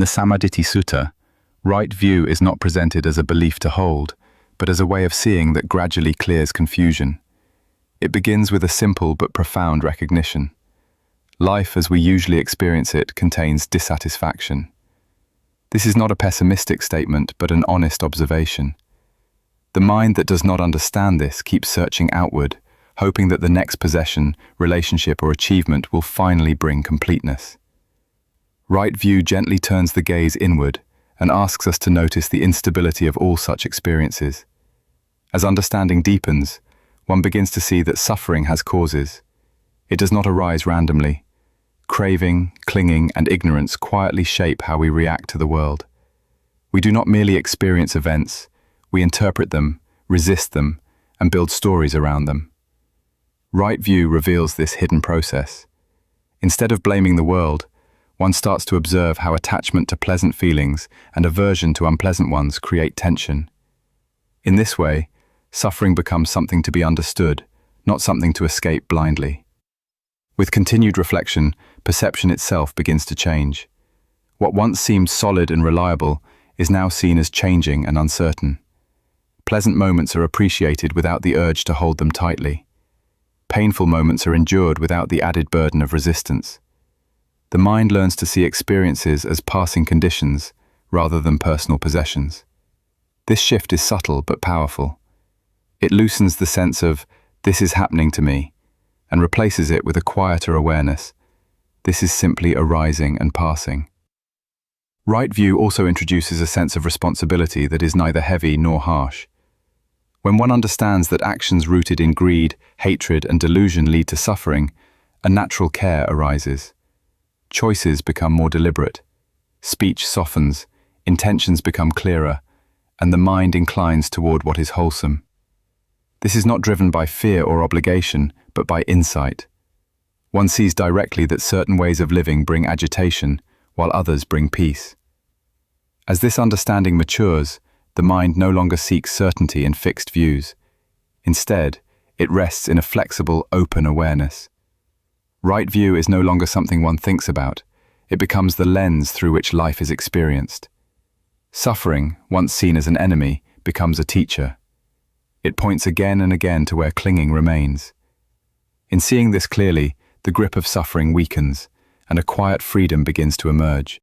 the Sammādiṭṭhi Sutta, right view is not presented as a belief to hold, but as a way of seeing that gradually clears confusion. It begins with a simple but profound recognition. Life as we usually experience it contains dissatisfaction. This is not a pessimistic statement, but an honest observation. The mind that does not understand this keeps searching outward, hoping that the next possession, relationship, or achievement will finally bring completeness. Right view gently turns the gaze inward and asks us to notice the instability of all such experiences. As understanding deepens, one begins to see that suffering has causes. It does not arise randomly. Craving, clinging, and ignorance quietly shape how we react to the world. We do not merely experience events, we interpret them, resist them, and build stories around them. Right view reveals this hidden process. Instead of blaming the world, one starts to observe how attachment to pleasant feelings and aversion to unpleasant ones create tension. In this way, suffering becomes something to be understood, not something to escape blindly. With continued reflection, perception itself begins to change. What once seemed solid and reliable is now seen as changing and uncertain. Pleasant moments are appreciated without the urge to hold them tightly. Painful moments are endured without the added burden of resistance. The mind learns to see experiences as passing conditions rather than personal possessions. This shift is subtle but powerful. It loosens the sense of, "this is happening to me," and replaces it with a quieter awareness. This is simply arising and passing. Right view also introduces a sense of responsibility that is neither heavy nor harsh. When one understands that actions rooted in greed, hatred, and delusion lead to suffering, a natural care arises. Choices become more deliberate. Speech softens, intentions become clearer, and the mind inclines toward what is wholesome. This is not driven by fear or obligation, but by insight. One sees directly that certain ways of living bring agitation, while others bring peace. As this understanding matures, the mind no longer seeks certainty and fixed views. Instead, it rests in a flexible, open awareness. Right view is no longer something one thinks about. It becomes the lens through which life is experienced. Suffering, once seen as an enemy, becomes a teacher. It points again and again to where clinging remains. In seeing this clearly, the grip of suffering weakens, and a quiet freedom begins to emerge.